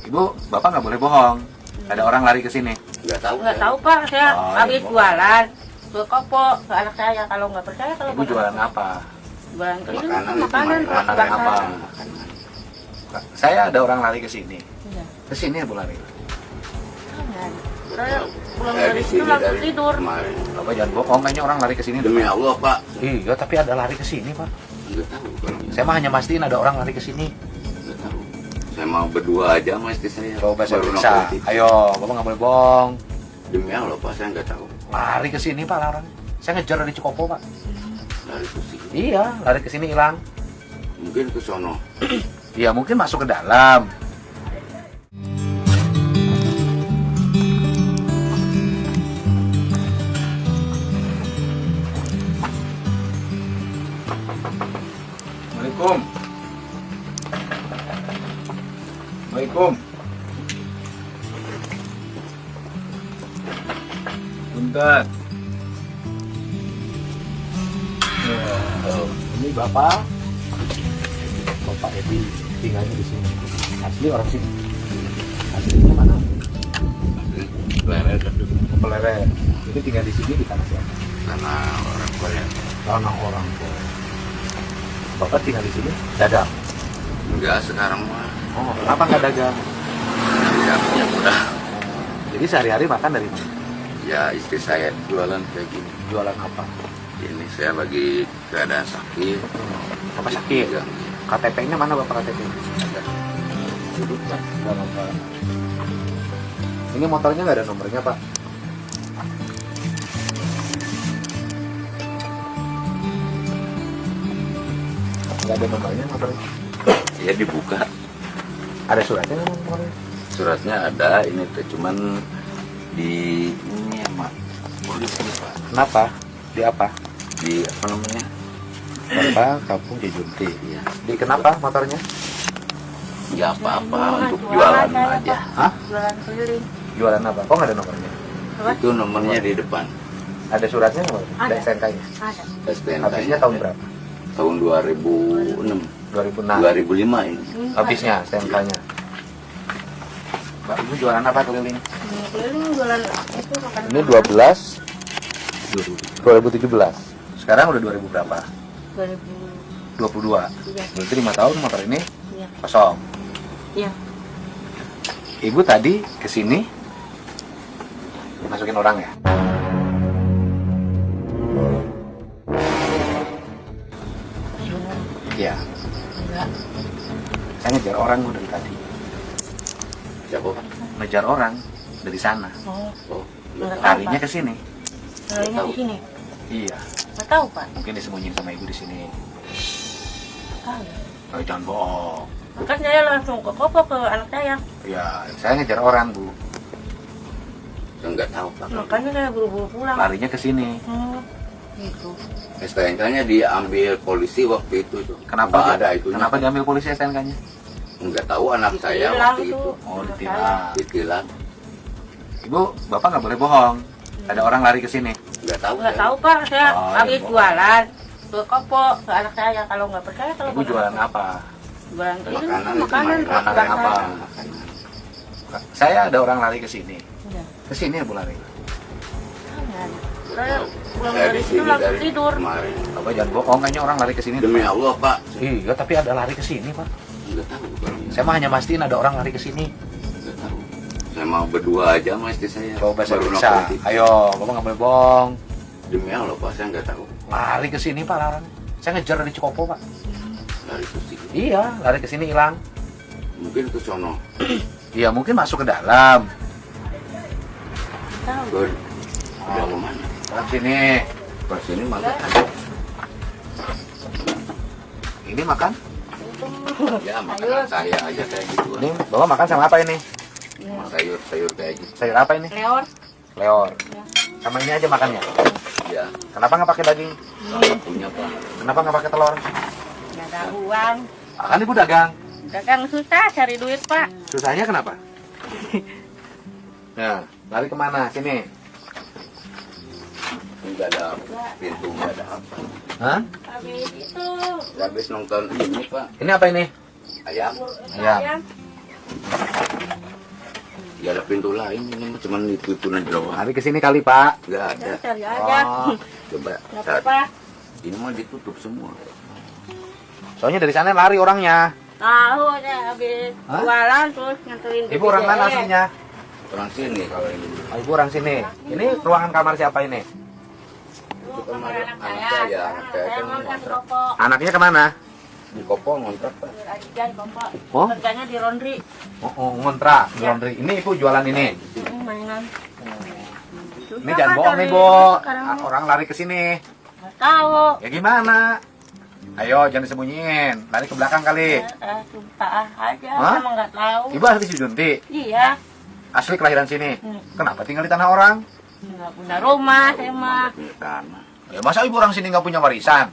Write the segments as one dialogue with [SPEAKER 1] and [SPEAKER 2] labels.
[SPEAKER 1] Ibu, Bapak nggak boleh bohong. Ada orang lari ke sini.
[SPEAKER 2] Nggak tahu Pak, saya habis jualan ke kopo ke anak saya. Kalau nggak percaya, kalau
[SPEAKER 1] Ibu jualan apa?
[SPEAKER 2] jualan keliling
[SPEAKER 3] Makanan,
[SPEAKER 2] makanan
[SPEAKER 1] Makanan apa?
[SPEAKER 2] bakar.
[SPEAKER 1] Saya ada orang lari ke sini.
[SPEAKER 2] Iya.
[SPEAKER 1] Ke sini Ibu lari.
[SPEAKER 2] Jangan. Saya pulang
[SPEAKER 3] Saya
[SPEAKER 2] dari
[SPEAKER 3] di
[SPEAKER 2] situ
[SPEAKER 3] sini
[SPEAKER 2] langsung
[SPEAKER 3] dari
[SPEAKER 2] tidur.
[SPEAKER 3] kemarin.
[SPEAKER 1] Bapak jangan bohong, kayaknya orang lari ke sini.
[SPEAKER 3] Demi Allah Pak,
[SPEAKER 1] Iya, tapi ada lari ke sini, Pak.
[SPEAKER 3] nggak tahu kalau
[SPEAKER 1] Saya mah hanya mastiin ada orang lari ke sini.
[SPEAKER 3] nggak tahu. Saya mau berdua aja sama istri saya.
[SPEAKER 1] Coba saya
[SPEAKER 3] Baru
[SPEAKER 1] periksa.
[SPEAKER 3] nongkrong.
[SPEAKER 1] Ayo, Bapak nggak boleh bohong.
[SPEAKER 3] Demi Allah Pak, saya nggak tahu.
[SPEAKER 1] Lari ke sini, Pak, orang. Saya ngejar dari Cikopo, Pak.
[SPEAKER 3] Dari ke sini.
[SPEAKER 1] Iya, lari ke sini hilang.
[SPEAKER 3] Mungkin ke sono.
[SPEAKER 1] Iya, mungkin masuk ke dalam. Assalamualaikum. Assalamualaikum. Punten. Ini Bapak Edi tinggalnya di sini. Asli orang sini. Aslinya mana?
[SPEAKER 3] Leret itu
[SPEAKER 1] Pelere. Ini tinggal di sini di tanah siapa?
[SPEAKER 3] karena orang Korea.
[SPEAKER 1] Tanah orang tua. Bapak tinggal di sini dagang.
[SPEAKER 3] Enggak sekarang mah.
[SPEAKER 1] Oh, kenapa nggak dagang?
[SPEAKER 3] Ya punya udah.
[SPEAKER 1] Jadi sehari-hari makan dari mana?
[SPEAKER 3] Ya istri saya jualan kayak gini.
[SPEAKER 1] Jualan apa?
[SPEAKER 3] Ini saya lagi keadaan sakit.
[SPEAKER 1] Bapak sakit.
[SPEAKER 3] Ya,
[SPEAKER 1] KTP-nya mana Bapak KTP?
[SPEAKER 3] ada.
[SPEAKER 1] Duduk Pak. Nggak apa. Ini motornya nggak ada nomornya Pak? Nggak ada nomornya motornya?
[SPEAKER 3] Ya dibuka.
[SPEAKER 1] Ada suratnya nggak nomornya?
[SPEAKER 3] Suratnya ada, ini tuh cuman di ini sama polisi Pak.
[SPEAKER 1] Kenapa? Di apa?
[SPEAKER 3] Di apa namanya?
[SPEAKER 1] Bapak kampung Jejunti.
[SPEAKER 3] Iya.
[SPEAKER 1] Di kenapa motornya?
[SPEAKER 3] Ya apa-apa untuk
[SPEAKER 2] Jualan
[SPEAKER 3] jualan
[SPEAKER 2] saya,
[SPEAKER 3] aja.
[SPEAKER 2] Pak.
[SPEAKER 1] Hah?
[SPEAKER 2] Jualan keliling.
[SPEAKER 1] Jualan apa? Kok nggak ada nomornya?
[SPEAKER 2] Apa?
[SPEAKER 3] Itu nomornya di depan.
[SPEAKER 1] Ada suratnya nggak?
[SPEAKER 2] Ada.
[SPEAKER 1] Ada STNK-nya?
[SPEAKER 2] Ada.
[SPEAKER 3] STNK.
[SPEAKER 1] Habisnya tahun berapa?
[SPEAKER 3] Tahun 2006.
[SPEAKER 1] 2006.
[SPEAKER 3] 2005 ini.
[SPEAKER 1] Habisnya STNK-nya. Mbak, Ibu jualan apa keliling?
[SPEAKER 2] Keliling jualan itu makanan.
[SPEAKER 1] Ini 12 2017. Sekarang udah 2000 berapa?
[SPEAKER 2] 2000.
[SPEAKER 1] 22.
[SPEAKER 2] Iya.
[SPEAKER 1] Berarti 5 tahun motor ini
[SPEAKER 2] Iya.
[SPEAKER 1] kosong.
[SPEAKER 2] Iya.
[SPEAKER 1] Ibu tadi kesini masukin orang ya? Iya.
[SPEAKER 2] Enggak.
[SPEAKER 1] Saya ngejar orang Bu, dari tadi.
[SPEAKER 3] Siapa Pak?
[SPEAKER 1] Ngejar orang dari sana.
[SPEAKER 2] Oh,
[SPEAKER 3] Oh,
[SPEAKER 2] enggak tahu,
[SPEAKER 1] Larinya
[SPEAKER 2] Pak.
[SPEAKER 1] ke sini.
[SPEAKER 2] Larinya di sini.
[SPEAKER 1] Iya.
[SPEAKER 2] Enggak tahu, Pak.
[SPEAKER 1] Mungkin disembunyiin sama ibu di sini.
[SPEAKER 2] Tahu.
[SPEAKER 1] Oh, jangan bohong.
[SPEAKER 2] Kan saya langsung ke kopo ke anak saya.
[SPEAKER 1] Ya, saya ngejar orang Bu.
[SPEAKER 3] saya nggak tahu Pak.
[SPEAKER 2] Makanya saya buru-buru pulang.
[SPEAKER 1] Larinya ke sini.
[SPEAKER 2] Gitu.
[SPEAKER 3] STNK-nya diambil polisi waktu itu tuh.
[SPEAKER 1] Kenapa
[SPEAKER 3] Nggak ada itu?
[SPEAKER 1] Kenapa diambil polisi STNK-nya?
[SPEAKER 3] Nggak tahu anak saya
[SPEAKER 2] Ditilang
[SPEAKER 3] waktu
[SPEAKER 2] itu.
[SPEAKER 3] itu.
[SPEAKER 1] Oh,
[SPEAKER 2] Anak
[SPEAKER 1] ditilang.
[SPEAKER 3] Ditilang.
[SPEAKER 1] Ibu, Bapak nggak boleh bohong. Ada orang lari ke sini.
[SPEAKER 3] Nggak tahu.
[SPEAKER 2] Nggak
[SPEAKER 3] saya.
[SPEAKER 2] tahu, Pak. Saya
[SPEAKER 1] Oh,
[SPEAKER 2] habis
[SPEAKER 1] iya,
[SPEAKER 2] jualan ke kopo ke anak saya. Kalau nggak percaya, kalau
[SPEAKER 1] Ibu jualan apa?
[SPEAKER 2] Jualan keliling
[SPEAKER 3] Makanan,
[SPEAKER 2] makanan
[SPEAKER 3] itu
[SPEAKER 1] makanan
[SPEAKER 2] bakar.
[SPEAKER 1] apa? Saya ada orang lari ke sini.
[SPEAKER 2] Iya.
[SPEAKER 1] Ke sini Bu lari.
[SPEAKER 2] Jangan. Saya pulang
[SPEAKER 3] Saya
[SPEAKER 2] dari
[SPEAKER 3] di
[SPEAKER 2] situ
[SPEAKER 3] sini
[SPEAKER 2] langsung
[SPEAKER 3] dari
[SPEAKER 2] tidur.
[SPEAKER 3] kemarin.
[SPEAKER 1] Bapak jangan bohong, kayaknya orang lari ke sini.
[SPEAKER 3] Demi Allah Pak,
[SPEAKER 1] Iya, tapi ada lari ke sini, Pak.
[SPEAKER 3] nggak tahu kalau
[SPEAKER 1] Saya mah hanya mastiin ada orang lari ke sini.
[SPEAKER 3] nggak tahu. Saya mau berdua aja sama istri saya.
[SPEAKER 1] Coba saya
[SPEAKER 3] Baru
[SPEAKER 1] periksa.
[SPEAKER 3] nongkrong.
[SPEAKER 1] Ayo, Bapak nggak boleh bohong.
[SPEAKER 3] Demi Allah Pak, saya nggak tahu.
[SPEAKER 1] Lari ke sini, Pak, orang. Saya ngejar dari Cikopo, Pak.
[SPEAKER 3] Dari ke sini.
[SPEAKER 1] Iya, lari ke sini hilang.
[SPEAKER 3] Mungkin ke sono.
[SPEAKER 1] Iya, mungkin masuk ke dalam.
[SPEAKER 2] Tahu.
[SPEAKER 3] Ke dalam mana?
[SPEAKER 1] Dalam sini.
[SPEAKER 3] Ke sini malah ada.
[SPEAKER 1] Ini makan?
[SPEAKER 3] Ya makanan saya aja kayak gitu.
[SPEAKER 1] Ini Bapak makan sama apa ini?
[SPEAKER 3] Sayur-sayur kayak gitu.
[SPEAKER 1] Sayur apa ini?
[SPEAKER 2] Leor.
[SPEAKER 1] Leor.
[SPEAKER 2] Ya.
[SPEAKER 1] Sama ini aja makannya.
[SPEAKER 3] Ya,
[SPEAKER 1] Kenapa nggak pakai daging?
[SPEAKER 3] nggak punya Pak.
[SPEAKER 1] Kenapa nggak pakai telur?
[SPEAKER 2] Nggak ada uang.
[SPEAKER 1] Ah, kan ibu dagang.
[SPEAKER 2] Dagang susah cari duit, Pak.
[SPEAKER 1] Susahnya kenapa? Nah, lari kemana? Sini.
[SPEAKER 3] Nggak ada pintu, nggak ada apa.
[SPEAKER 1] Hah?
[SPEAKER 2] Habis itu
[SPEAKER 3] Habis nonton ini Pak,
[SPEAKER 1] Ini apa ini?
[SPEAKER 3] ayam.
[SPEAKER 1] Ayam.
[SPEAKER 3] Ya ada pintu lain, ini mah cuma itu doang.
[SPEAKER 1] Lari ke sini kali, Pak.
[SPEAKER 3] Nggak ada.
[SPEAKER 2] Ya, cari aja.
[SPEAKER 1] Oh.
[SPEAKER 3] Coba
[SPEAKER 2] Nggak
[SPEAKER 3] saat
[SPEAKER 2] apa-apa.
[SPEAKER 3] ini mah ditutup semua.
[SPEAKER 1] Soalnya dari sana lari orangnya.
[SPEAKER 2] Tahu aja habis
[SPEAKER 1] Hah?
[SPEAKER 2] jualan terus nganterin
[SPEAKER 1] Ibu orang mana
[SPEAKER 2] BPJS.
[SPEAKER 1] aslinya?
[SPEAKER 3] Orang sini kalau ini.
[SPEAKER 1] Oh, ibu orang sini. Ini ruangan kamar siapa ini?
[SPEAKER 2] Itu
[SPEAKER 3] kamar
[SPEAKER 2] anak
[SPEAKER 3] anak
[SPEAKER 2] saya.
[SPEAKER 3] saya, anak saya
[SPEAKER 2] Saya
[SPEAKER 3] kan
[SPEAKER 2] ngontrak di
[SPEAKER 3] ngontrak.
[SPEAKER 2] Kopo.
[SPEAKER 1] Anaknya kemana?
[SPEAKER 3] Di Kopong ngontrak Pak.
[SPEAKER 2] Aja di Kopo.
[SPEAKER 1] Oh?
[SPEAKER 2] Kerjanya di laundry.
[SPEAKER 1] Oh, ngontrak di laundry. Ini ibu jualan ini.
[SPEAKER 2] Mainan.
[SPEAKER 1] Ini jangan bohong nih, Bu. Orang lari ke sini.
[SPEAKER 2] Nggak tahu.
[SPEAKER 1] Ya gimana? Ayo, jangan disembunyiin. Lari ke belakang kali.
[SPEAKER 2] Sumpah aja,
[SPEAKER 1] Hah?
[SPEAKER 2] emang nggak tahu.
[SPEAKER 1] Ibu asli Junti.
[SPEAKER 2] Iya,
[SPEAKER 1] Asli kelahiran sini.
[SPEAKER 2] Hmm.
[SPEAKER 1] Kenapa tinggal di tanah orang?
[SPEAKER 2] nggak punya rumah, saya mah.
[SPEAKER 3] Punya tanah.
[SPEAKER 1] Ya, masa ibu orang sini nggak punya warisan?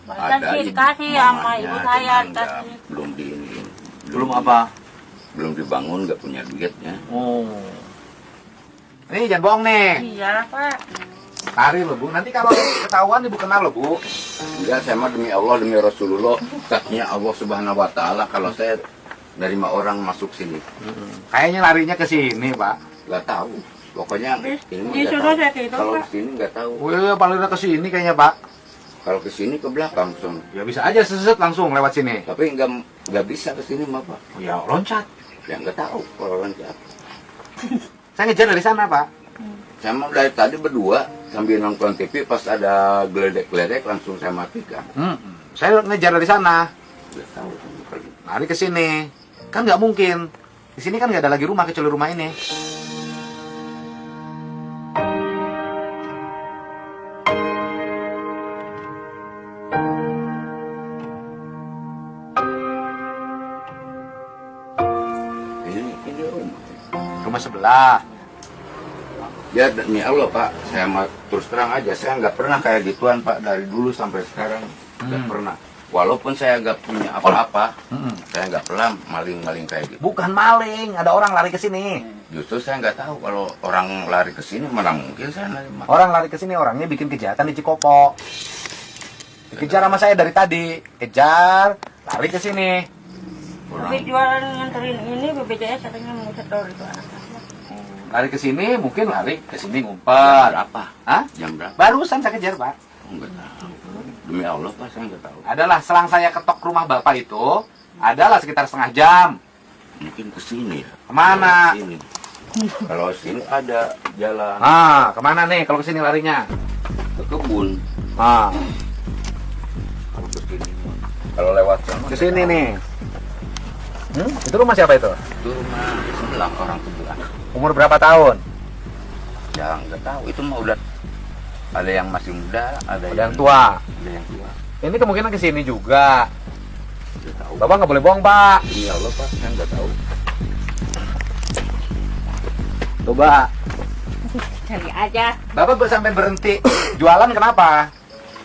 [SPEAKER 2] Bahkan sih dikasih sama
[SPEAKER 3] mamanya,
[SPEAKER 2] ibu
[SPEAKER 3] cuman
[SPEAKER 2] saya,
[SPEAKER 3] nggak-
[SPEAKER 2] dikasih.
[SPEAKER 3] belum di ini.
[SPEAKER 1] Belum apa?
[SPEAKER 3] Belum dibangun, nggak punya duitnya.
[SPEAKER 1] Oh. Ini jangan bohong nih.
[SPEAKER 2] Iya lah, Pak.
[SPEAKER 1] Lari loh, Bu. Nanti kalau ketahuan ibu kenal loh, Bu.
[SPEAKER 3] Enggak, saya mah demi Allah, demi Rasulullah, saksinya Allah Subhanahu wa taala kalau saya nerima orang masuk sini.
[SPEAKER 1] Kayaknya larinya ke sini, Pak.
[SPEAKER 3] Nggak tahu. Pokoknya ini mah
[SPEAKER 2] Di
[SPEAKER 3] nggak
[SPEAKER 2] suruh
[SPEAKER 3] tahu.
[SPEAKER 2] saya gitu,
[SPEAKER 3] Kalau
[SPEAKER 2] Pak.
[SPEAKER 3] ke sini nggak tahu.
[SPEAKER 1] Wih, palingnya ke sini kayaknya, Pak.
[SPEAKER 3] Kalau ke sini ke belakang, son.
[SPEAKER 1] Ya bisa aja seset langsung lewat sini.
[SPEAKER 3] Tapi nggak bisa ke sini mah Pak.
[SPEAKER 1] Oh, ya loncat.
[SPEAKER 3] Ya nggak tahu kalau loncat.
[SPEAKER 1] Saya ngejar dari sana, Pak.
[SPEAKER 3] Saya mah dari tadi berdua sambil nonton TV, pas ada geledek-geledek langsung saya matikan.
[SPEAKER 1] Saya ngejar dari sana.
[SPEAKER 3] Nggak tahu.
[SPEAKER 1] Lari ke sini. Kan nggak mungkin. Di sini kan nggak ada lagi rumah kecuali rumah ini.
[SPEAKER 3] Ini rumah.
[SPEAKER 1] Rumah sebelah.
[SPEAKER 3] Ya demi Allah Pak, saya mah terus terang aja, saya nggak pernah kayak gituan Pak dari dulu sampai sekarang nggak pernah. Walaupun saya nggak punya apa-apa, saya nggak pernah maling-maling kayak gitu.
[SPEAKER 1] Bukan maling, ada orang lari ke sini.
[SPEAKER 3] Justru saya nggak tahu kalau orang lari ke sini, mana mungkin saya nerima.
[SPEAKER 1] Orang lari ke sini orangnya bikin kejahatan di Cikopo. Dikejar sama saya dari tadi. Kejar, lari ke sini.
[SPEAKER 2] Tapi jualan nganterin ini BPJS katanya mau setor itu anak saya.
[SPEAKER 1] Lari ke sini, mungkin lari ke sini
[SPEAKER 3] Jam
[SPEAKER 1] ngumpet.
[SPEAKER 3] berapa?
[SPEAKER 1] Hah?
[SPEAKER 3] Jam berapa?
[SPEAKER 1] Barusan saya kejar, Pak.
[SPEAKER 3] Nggak tahu. Demi Allah Pak, saya nggak tahu.
[SPEAKER 1] Adalah selang saya ketok rumah Bapak itu, adalah sekitar setengah jam.
[SPEAKER 3] Mungkin ke sini ya.
[SPEAKER 1] Kemana?
[SPEAKER 3] Ke sini. Kalau sini ada jalan
[SPEAKER 1] Ah, kemana nih kalau ke sini larinya?
[SPEAKER 3] ke kebun.
[SPEAKER 1] Ah,
[SPEAKER 3] Kalau ke sini, kalau lewat sana
[SPEAKER 1] ke sini nih. Itu rumah siapa itu?
[SPEAKER 3] itu rumah sebelah orang sebelah.
[SPEAKER 1] Umur berapa tahun?
[SPEAKER 3] Ya nggak tahu, itu mah udah ada yang masih muda, ada
[SPEAKER 1] Yang tua.
[SPEAKER 3] Ada yang tua.
[SPEAKER 1] Ini kemungkinan ke sini juga.
[SPEAKER 3] Nggak tahu.
[SPEAKER 1] Bapak nggak boleh bohong, Pak.
[SPEAKER 3] Demi Allah Pak, saya nggak tahu.
[SPEAKER 1] Coba.
[SPEAKER 2] Cari aja.
[SPEAKER 1] Bapak sampai berhenti jualan kenapa?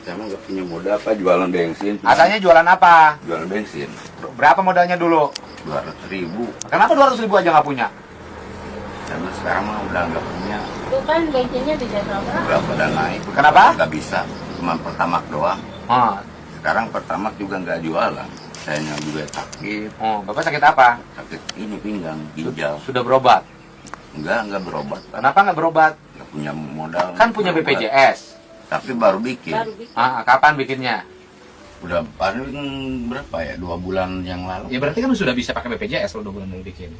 [SPEAKER 3] Saya mah nggak punya modal Pak, jualan bensin.
[SPEAKER 1] Asalnya jualan apa?
[SPEAKER 3] Jualan bensin
[SPEAKER 1] Berapa modalnya dulu?
[SPEAKER 3] 200.000.
[SPEAKER 1] Kenapa 200.000 aja nggak punya?
[SPEAKER 3] Saya mah sekarang mah udah nggak punya.
[SPEAKER 2] Itu kan bensinnya di jasa berapa?
[SPEAKER 3] Udah pada naik.
[SPEAKER 1] Kenapa?
[SPEAKER 3] Nggak bisa, cuma pertamak doang.
[SPEAKER 1] Ah.
[SPEAKER 3] Sekarang pertamak juga nggak jualan. Saya juga sakit,
[SPEAKER 1] Oh, Bapak sakit apa?
[SPEAKER 3] sakit ini pinggang, ginjal.
[SPEAKER 1] Sudah berobat.
[SPEAKER 3] Enggak berobat Pak.
[SPEAKER 1] Kenapa nggak berobat?
[SPEAKER 3] Nggak punya modal.
[SPEAKER 1] Kan punya
[SPEAKER 3] berobat.
[SPEAKER 1] BPJS.
[SPEAKER 3] Tapi baru bikin.
[SPEAKER 2] Baru bikin.
[SPEAKER 1] Kapan bikinnya?
[SPEAKER 3] Udah paling berapa ya? 2 bulan yang lalu.
[SPEAKER 1] Ya berarti kan sudah bisa pakai BPJS kalau 2 bulan baru bikin.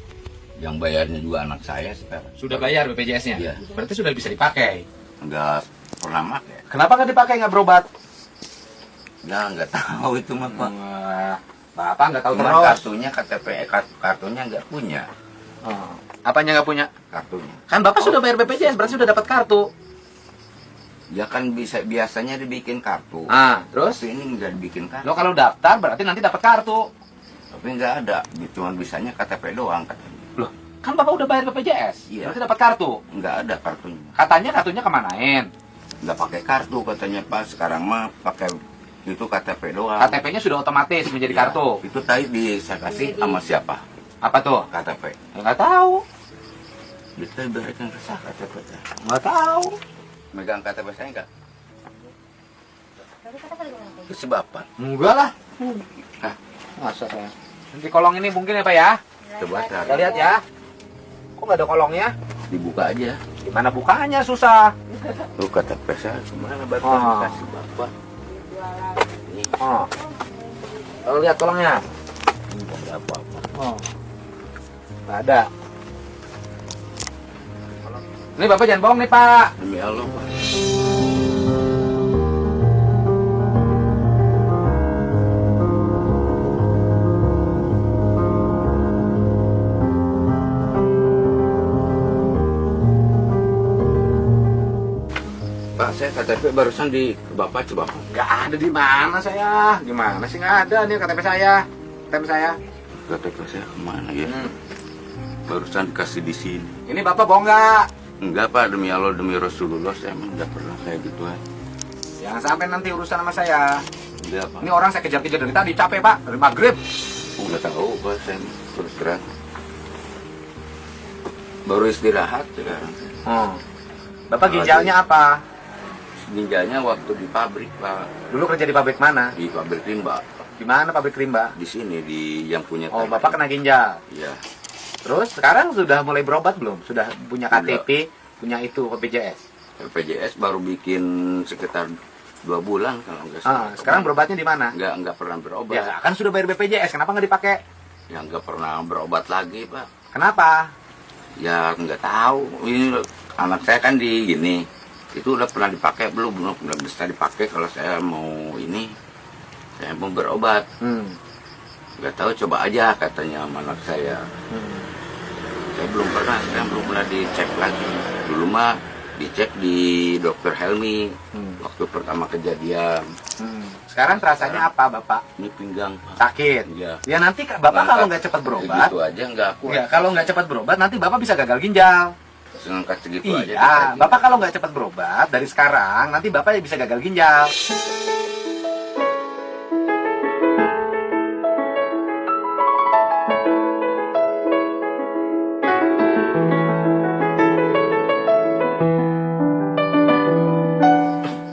[SPEAKER 3] Yang bayarnya juga anak saya sekarang.
[SPEAKER 1] Sudah bayar BPJS-nya?
[SPEAKER 3] Iya.
[SPEAKER 1] Berarti sudah bisa dipakai.
[SPEAKER 3] Enggak pernah pakai.
[SPEAKER 1] Kenapa nggak dipakai, nggak berobat?
[SPEAKER 3] Ya nggak tahu itu mah Pak.
[SPEAKER 1] Wah, Bapak nggak tahu
[SPEAKER 3] Cuma
[SPEAKER 1] terus.
[SPEAKER 3] kartunya KTP, kartunya nggak punya.
[SPEAKER 1] Oh. Apanya nggak punya?
[SPEAKER 3] Kartunya.
[SPEAKER 1] Kan Bapak sudah bayar BPJS, berarti sudah dapat kartu.
[SPEAKER 3] Ya kan bisa biasanya dibikin kartu.
[SPEAKER 1] Terus?
[SPEAKER 3] Tapi ini nggak dibikin kartu.
[SPEAKER 1] Lo kalau daftar berarti nanti dapat kartu.
[SPEAKER 3] Tapi nggak ada. Cuma bisanya KTP doang katanya.
[SPEAKER 1] Loh, kan Bapak udah bayar BPJS,
[SPEAKER 3] Iya.
[SPEAKER 1] berarti dapat kartu.
[SPEAKER 3] Nggak ada kartunya.
[SPEAKER 1] Katanya kartunya kemanain?
[SPEAKER 3] Nggak pakai kartu katanya Pak. Sekarang mah pakai itu KTP doang.
[SPEAKER 1] KTP-nya sudah otomatis menjadi
[SPEAKER 3] Ya,
[SPEAKER 1] kartu.
[SPEAKER 3] Itu tadi saya kasih sama siapa?
[SPEAKER 1] Apa tuh?
[SPEAKER 3] KTP.
[SPEAKER 1] Ya, nggak tahu.
[SPEAKER 3] Itu ibaratnya kesah KTP.
[SPEAKER 1] Nggak tahu.
[SPEAKER 3] Megang KTP saya nggak? Itu Bapak.
[SPEAKER 1] Enggak lah.
[SPEAKER 3] Hah?
[SPEAKER 1] Masa saya? Nanti kolong ini mungkin ya Pak ya?
[SPEAKER 3] Coba
[SPEAKER 1] Kita
[SPEAKER 3] cari.
[SPEAKER 1] lihat ya. Kok nggak ada kolongnya?
[SPEAKER 3] Dibuka aja.
[SPEAKER 1] Gimana bukanya susah.
[SPEAKER 3] Lu KTP saya kemana bapak?
[SPEAKER 1] Oh.
[SPEAKER 3] Kasih bapak. Ini
[SPEAKER 1] Oh. Lalu lihat kolongnya.
[SPEAKER 3] nggak ada apa-apa.
[SPEAKER 1] Oh. Nggak ada. Ini Bapak jangan bohong nih, Pak.
[SPEAKER 3] Demi Allah, Pak. Pak, saya KTP barusan di Bapak coba.
[SPEAKER 1] Nggak ada di mana saya? Gimana sih nggak ada nih KTP saya? KTP saya.
[SPEAKER 3] KTP saya kemana ya? Barusan dikasih di sini.
[SPEAKER 1] Ini Bapak bohong nggak?
[SPEAKER 3] Enggak Pak, demi Allah, demi Rasulullah, saya emang nggak pernah kayak gituan.
[SPEAKER 1] Jangan sampai nanti urusan sama saya.
[SPEAKER 3] Enggak Pak.
[SPEAKER 1] Ini orang saya kejar-kejar dari tadi, capek Pak, dari maghrib.
[SPEAKER 3] Nggak tahu Pak, saya terus terang. Baru istirahat sekarang.
[SPEAKER 1] Bapak ginjalnya apa?
[SPEAKER 3] Ginjalnya waktu di pabrik Pak,
[SPEAKER 1] Dulu kerja di pabrik mana?
[SPEAKER 3] di pabrik rimba.
[SPEAKER 1] Di mana pabrik rimba?
[SPEAKER 3] Di sini, di yang punya.
[SPEAKER 1] Oh,
[SPEAKER 3] tanah.
[SPEAKER 1] Bapak kena ginjal.
[SPEAKER 3] Iya.
[SPEAKER 1] Terus sekarang sudah mulai berobat belum? Sudah punya
[SPEAKER 3] Sudah.
[SPEAKER 1] KTP, punya itu BPJS.
[SPEAKER 3] LPJS baru bikin sekitar 2 bulan kalau nggak salah.
[SPEAKER 1] Sekarang berobatnya di mana?
[SPEAKER 3] Nggak pernah berobat.
[SPEAKER 1] Ya kan sudah bayar BPJS, kenapa nggak dipakai?
[SPEAKER 3] Ya nggak pernah berobat lagi Pak.
[SPEAKER 1] Kenapa?
[SPEAKER 3] Ya nggak tahu. Ini anak saya kan di gini. Itu udah pernah dipakai belum bisa dipakai kalau saya mau ini. Saya mau berobat. Nggak tahu, coba aja katanya sama anak saya. Saya belum pernah dicek lagi. Dulu mah dicek di dokter Helmi waktu pertama kejadian.
[SPEAKER 1] Sekarang terasanya apa Bapak?
[SPEAKER 3] Ini pinggang Pak.
[SPEAKER 1] Sakit?
[SPEAKER 3] Iya.
[SPEAKER 1] Ya nanti Bapak kalau nggak cepat berobat,
[SPEAKER 3] Gitu aja nggak kuat.
[SPEAKER 1] ya kalau nggak cepat berobat nanti Bapak bisa gagal ginjal.
[SPEAKER 3] Ngangkat segitu aja.
[SPEAKER 1] Iya, Bapak kalau nggak cepat berobat dari sekarang nanti Bapak bisa gagal ginjal.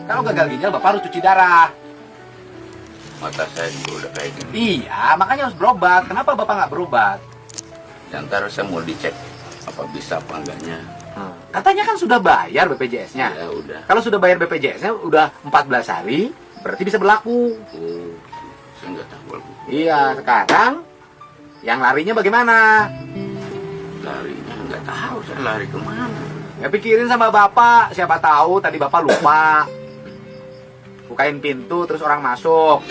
[SPEAKER 1] Kalau gagal ginjal Bapak harus cuci darah.
[SPEAKER 3] Mata saya juga udah kayak gini.
[SPEAKER 1] Iya, makanya harus berobat. Kenapa Bapak nggak berobat?
[SPEAKER 3] Ya, ntar saya mau dicek apa bisa apa enggaknya.
[SPEAKER 1] Katanya kan sudah bayar BPJS-nya.
[SPEAKER 3] Ya udah.
[SPEAKER 1] Kalau sudah bayar BPJS-nya udah 14 hari, berarti bisa berlaku.
[SPEAKER 3] Oh, saya nggak tahu lagi.
[SPEAKER 1] Iya, sekarang yang larinya bagaimana?
[SPEAKER 3] Larinya nggak tahu saya lari kemana.
[SPEAKER 1] Ya pikirin sama Bapak, siapa tahu tadi Bapak lupa. Bukain pintu terus orang masuk.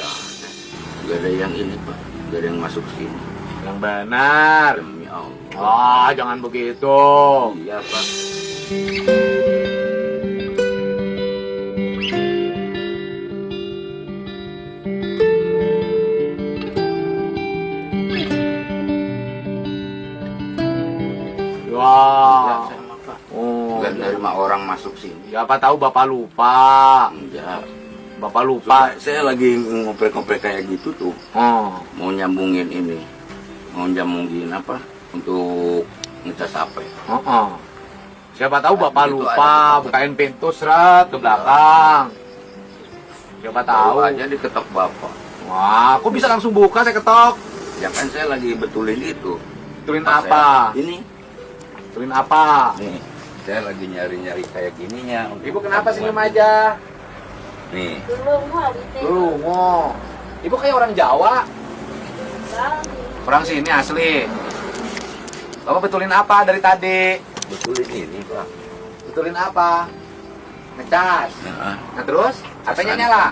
[SPEAKER 3] Nggak ada yang ini Pak, nggak ada yang masuk sini.
[SPEAKER 1] Yang benar.
[SPEAKER 3] Demi Allah.
[SPEAKER 1] Wah, jangan begitu.
[SPEAKER 3] Iya Pak.
[SPEAKER 1] Wah.
[SPEAKER 3] Saya mah, Pak.
[SPEAKER 1] Oh,
[SPEAKER 3] Nggak nerima orang masuk sini.
[SPEAKER 1] siapa tahu Bapak lupa.
[SPEAKER 3] Enggak.
[SPEAKER 1] Bapak lupa.
[SPEAKER 3] Saya lagi ngopek-ngopek kayak gitu tuh.
[SPEAKER 1] Oh.
[SPEAKER 3] Mau nyambungin ini. Mau nyambungin apa? Untuk ngecas HP.
[SPEAKER 1] Siapa tahu Bapak
[SPEAKER 3] Gitu
[SPEAKER 1] lupa,
[SPEAKER 3] aja.
[SPEAKER 1] bukain pintu seret ke belakang. Siapa tahu.
[SPEAKER 3] Tahu aja diketok Bapak.
[SPEAKER 1] Wah, kok bisa langsung buka saya ketok?
[SPEAKER 3] Ya kan saya lagi betulin itu.
[SPEAKER 1] Betulin
[SPEAKER 3] Pas
[SPEAKER 1] apa?
[SPEAKER 3] Ini.
[SPEAKER 1] Betulin apa?
[SPEAKER 3] Nih, saya lagi nyari-nyari kayak gininya.
[SPEAKER 1] Ibu kenapa senyum aja?
[SPEAKER 3] Nih,
[SPEAKER 1] Lungo. Ibu kayak orang Jawa. Orang sini asli. Bapak betulin apa dari tadi?
[SPEAKER 3] betulin ini Pak.
[SPEAKER 1] Betulin apa? Ngecas.
[SPEAKER 3] Nah,
[SPEAKER 1] Nah terus, HP-nya nyala.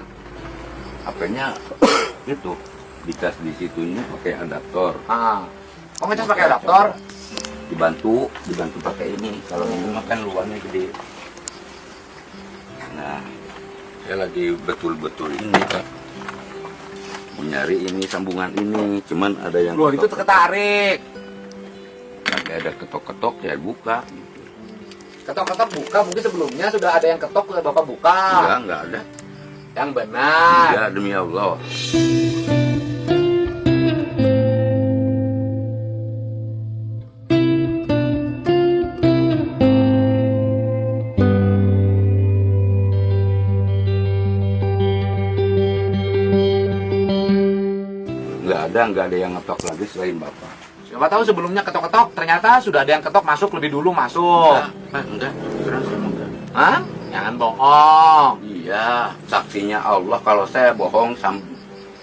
[SPEAKER 3] HP-nya itu dicas di situnya pakai adaptor.
[SPEAKER 1] Kok ngecas pakai adaptor?
[SPEAKER 3] Dibantu pakai ini. Kalau ini makan luarnya gede. Nah, saya lagi betul-betul ini Pak. Mau nyari ini sambungan ini, cuman ada yang
[SPEAKER 1] Loh, itu ketarik.
[SPEAKER 3] lagi ada ketok-ketok ya buka.
[SPEAKER 1] Ketok-ketok buka, mungkin sebelumnya sudah ada yang ketok, Bapak buka.
[SPEAKER 3] Enggak ada.
[SPEAKER 1] Yang benar.
[SPEAKER 3] Enggak, demi Allah. Enggak ada yang ngetok lagi selain Bapak.
[SPEAKER 1] Siapa tahu sebelumnya ketok-ketok, ternyata sudah ada yang ketok masuk lebih dulu masuk.
[SPEAKER 3] Enggak. Terus saya enggak.
[SPEAKER 1] Hah? Jangan bohong.
[SPEAKER 3] Iya, saksinya Allah kalau saya bohong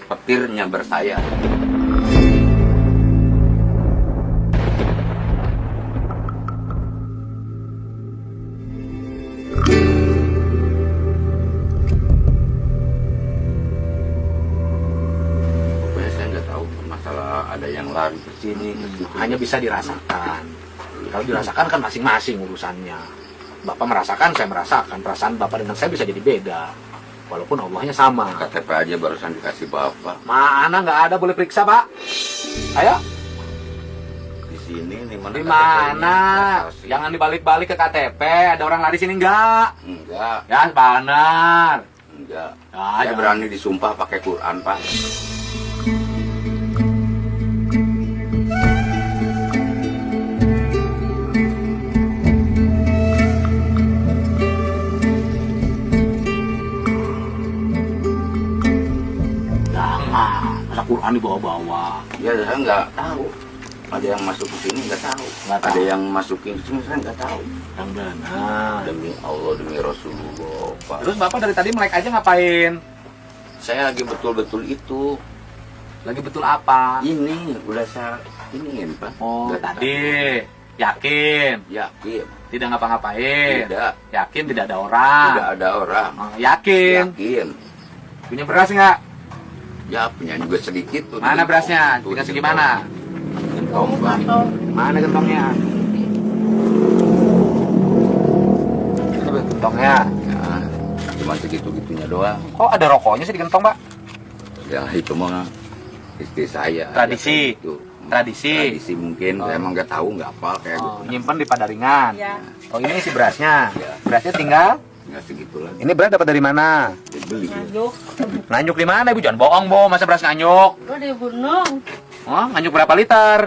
[SPEAKER 3] petirnya bersaya. Pokoknya saya nggak tahu masalah ada yang lari ke sini, ke situ.
[SPEAKER 1] Hanya bisa dirasakan. Kalau dirasakan kan masing-masing urusannya. Bapak merasakan, saya merasakan. Perasaan Bapak dengan saya bisa jadi beda. Walaupun Allahnya sama.
[SPEAKER 3] KTP aja barusan dikasih Bapak.
[SPEAKER 1] Mana nggak ada, boleh periksa, Pak? Ayo.
[SPEAKER 3] Di sini nih mana?
[SPEAKER 1] Di
[SPEAKER 3] KTP-nya?
[SPEAKER 1] mana?
[SPEAKER 3] Kasih.
[SPEAKER 1] Jangan dibalik-balik ke KTP. Ada orang lari sini nggak?
[SPEAKER 3] Enggak,
[SPEAKER 1] Ya, benar.
[SPEAKER 3] enggak.
[SPEAKER 1] Ah,
[SPEAKER 3] Saya
[SPEAKER 1] jangan.
[SPEAKER 3] berani disumpah pakai Quran, Pak.
[SPEAKER 1] Jangan. Masa Quran dibawa-bawa.
[SPEAKER 3] Ya, saya nggak tahu. Ada yang masuk ke sini nggak tahu.
[SPEAKER 1] Nggak tahu.
[SPEAKER 3] Ada yang masukin ke sini saya nggak tahu.
[SPEAKER 1] Yang benar.
[SPEAKER 3] Demi Allah, demi Rasulullah, Pak.
[SPEAKER 1] Terus Bapak dari tadi melek aja ngapain?
[SPEAKER 3] Saya lagi betul-betul itu.
[SPEAKER 1] Lagi betul apa?
[SPEAKER 3] Ini udah saya iniin, Pak.
[SPEAKER 1] Oh,
[SPEAKER 3] Udah
[SPEAKER 1] tadi. Yakin.
[SPEAKER 3] Yakin.
[SPEAKER 1] Tidak ngapa-ngapain.
[SPEAKER 3] Tidak.
[SPEAKER 1] Yakin tidak ada orang.
[SPEAKER 3] Tidak ada orang.
[SPEAKER 1] Oh, yakin.
[SPEAKER 3] Yakin.
[SPEAKER 1] Punya beras nggak?
[SPEAKER 3] Ya, punya juga sedikit tuh.
[SPEAKER 1] Mana berasnya?
[SPEAKER 3] Tuh,
[SPEAKER 1] Dikasih
[SPEAKER 3] di
[SPEAKER 1] gimana?
[SPEAKER 3] Gentong, Pak.
[SPEAKER 1] Mana gentongnya? Ini gentongnya.
[SPEAKER 3] Ya, cuma segitu-gitunya doang.
[SPEAKER 1] Kok ada rokoknya sih di gentong, Pak?
[SPEAKER 3] Ya, itu mah istri saya.
[SPEAKER 1] Tradisi.
[SPEAKER 3] Itu.
[SPEAKER 1] Tradisi.
[SPEAKER 3] Tradisi mungkin. Saya emang nggak tahu, nggak apa kayak
[SPEAKER 1] Oh,
[SPEAKER 3] gitu.
[SPEAKER 1] nyimpen di padaringan.
[SPEAKER 2] Ya.
[SPEAKER 1] Oh, ini isi berasnya.
[SPEAKER 3] Ya.
[SPEAKER 1] Berasnya tinggal.
[SPEAKER 3] Nggak segitu lagi.
[SPEAKER 1] Ini beras dapat dari mana?
[SPEAKER 3] Dibeli.
[SPEAKER 2] Nganjuk.
[SPEAKER 1] Nganyuk di mana, Ibu? Jangan bohong, Bo. Masa beras nganyuk?
[SPEAKER 2] Gue di gunung.
[SPEAKER 1] Oh, nganyuk berapa liter?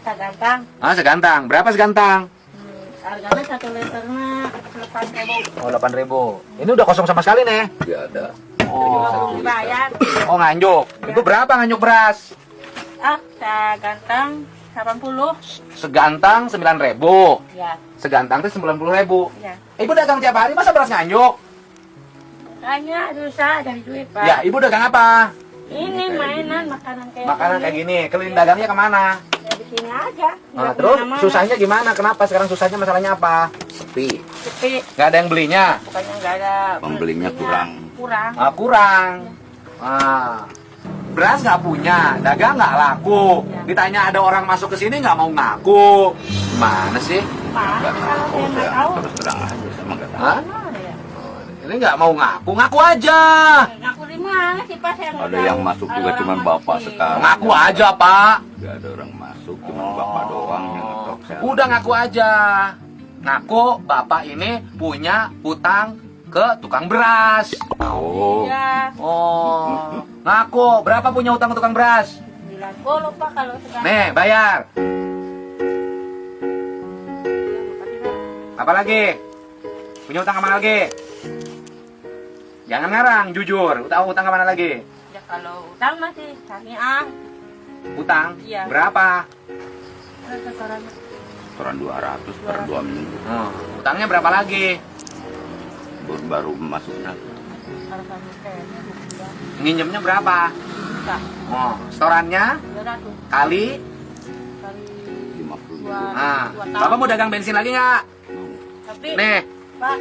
[SPEAKER 2] Sagantang.
[SPEAKER 1] Ah, segantang. Berapa segantang?
[SPEAKER 2] Harganya 1 liternya 8.000.
[SPEAKER 1] Oh, 8.000. Ini udah kosong sama sekali nih.
[SPEAKER 3] Nggak ada.
[SPEAKER 1] Oh.
[SPEAKER 2] Dibayar.
[SPEAKER 1] Oh, nganyuk. Itu berapa nganyuk beras?
[SPEAKER 2] Sagantang 80.
[SPEAKER 1] Segantang 9.000.
[SPEAKER 2] Ya.
[SPEAKER 1] Segantang itu 90.000.
[SPEAKER 2] Ya.
[SPEAKER 1] Ibu dagang tiap hari masa beras nganyuk?
[SPEAKER 2] Hanya susah dari duit, Pak.
[SPEAKER 1] Ya, ibu dagang apa?
[SPEAKER 2] Ini mainan makanan kayak
[SPEAKER 1] Makanan kayak gini. Keliling dagangnya kemana?
[SPEAKER 2] Ya di sini aja.
[SPEAKER 1] Nah,
[SPEAKER 2] Nggak
[SPEAKER 1] terus
[SPEAKER 2] kemana-mana.
[SPEAKER 1] susahnya gimana? Kenapa sekarang susahnya, masalahnya apa?
[SPEAKER 3] Sepi.
[SPEAKER 2] Sepi.
[SPEAKER 1] Nggak ada yang belinya?
[SPEAKER 2] Bukannya nggak ada.
[SPEAKER 3] Pembelinya kurang.
[SPEAKER 2] Kurang.
[SPEAKER 1] Ah, kurang. Ah. Beras nggak punya, dagang nggak laku.
[SPEAKER 2] Ya.
[SPEAKER 1] Ditanya ada orang masuk ke sini nggak mau ngaku. Gimana sih?
[SPEAKER 2] Pak,
[SPEAKER 3] Nggak
[SPEAKER 2] kalau
[SPEAKER 3] tahu.
[SPEAKER 2] saya nggak
[SPEAKER 3] Ya,
[SPEAKER 2] tahu.
[SPEAKER 3] terus terang aja sama nggak tahu.
[SPEAKER 1] Hah?
[SPEAKER 2] Mana ya?
[SPEAKER 1] Ini nggak mau ngaku, ngaku aja.
[SPEAKER 2] Ngaku di mana sih, Pak? Saya nggak
[SPEAKER 3] Ada
[SPEAKER 2] tahu.
[SPEAKER 3] yang masuk
[SPEAKER 2] Ada
[SPEAKER 3] juga
[SPEAKER 2] orang
[SPEAKER 3] cuman
[SPEAKER 2] masuk
[SPEAKER 3] bapak
[SPEAKER 2] sih.
[SPEAKER 3] sekarang.
[SPEAKER 1] Ngaku aja, Pak.
[SPEAKER 3] Nggak ada orang masuk, cuma bapak doang yang ngetok. Saya
[SPEAKER 1] Udah ngaku aja. Ngaku bapak ini punya utang ke tukang beras.
[SPEAKER 3] Oh,
[SPEAKER 2] Iya.
[SPEAKER 1] Oh, ngaku berapa punya utang ke tukang beras?
[SPEAKER 2] 90, Pak, kalau sekarang.
[SPEAKER 1] Nih, bayar. Apa lagi? Punya utang kemana lagi? Jangan ngarang, jujur. Utang kemana lagi?
[SPEAKER 2] Ya kalau utang masih syariah.
[SPEAKER 1] Utang?
[SPEAKER 2] Iya.
[SPEAKER 1] Berapa?
[SPEAKER 2] Setoran
[SPEAKER 3] setoran 200 per 2 minggu.
[SPEAKER 1] Utangnya berapa lagi?
[SPEAKER 3] Baru masuk nak.
[SPEAKER 2] kalau kami kayaknya bukan
[SPEAKER 1] Nginjemnya berapa?
[SPEAKER 2] juta.
[SPEAKER 1] Oh, setorannya
[SPEAKER 2] 200
[SPEAKER 1] kali.
[SPEAKER 2] kali
[SPEAKER 3] 50
[SPEAKER 2] dua,
[SPEAKER 3] ribu.
[SPEAKER 1] Nah,
[SPEAKER 2] dua tahun.
[SPEAKER 1] Bapak mau dagang bensin lagi nggak?
[SPEAKER 2] Tapi
[SPEAKER 1] Nih,
[SPEAKER 2] Pak,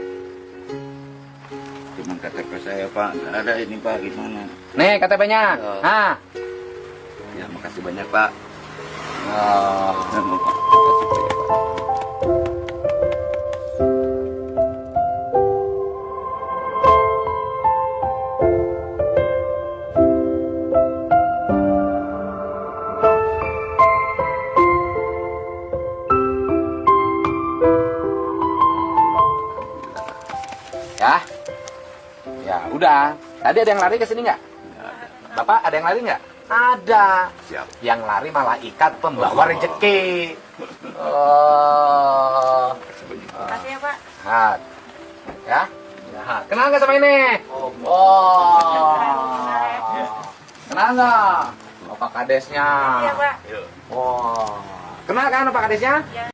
[SPEAKER 3] Cuman KTP saya Pak, nggak ada ini Pak, gimana?
[SPEAKER 1] nih KTP-nya.
[SPEAKER 3] Oh.
[SPEAKER 1] Nah,
[SPEAKER 3] Ya makasih banyak Pak.
[SPEAKER 1] oh.
[SPEAKER 3] Makasih banyak Pak.
[SPEAKER 1] Ya, ya udah. Tadi ada yang lari ke sini nggak? Bapak ada yang lari nggak? Ada.
[SPEAKER 3] Siap.
[SPEAKER 1] Yang lari malaikat pembawa rezeki. Oh.
[SPEAKER 2] makasih ya Pak.
[SPEAKER 1] Hat. Ya. Ya, Hat. Kenal nggak sama ini? Oh. Kenal nggak? Bapak kadesnya.
[SPEAKER 2] Iya Pak.
[SPEAKER 1] Oh, kenal kan Pak Kadesnya?
[SPEAKER 2] Ya.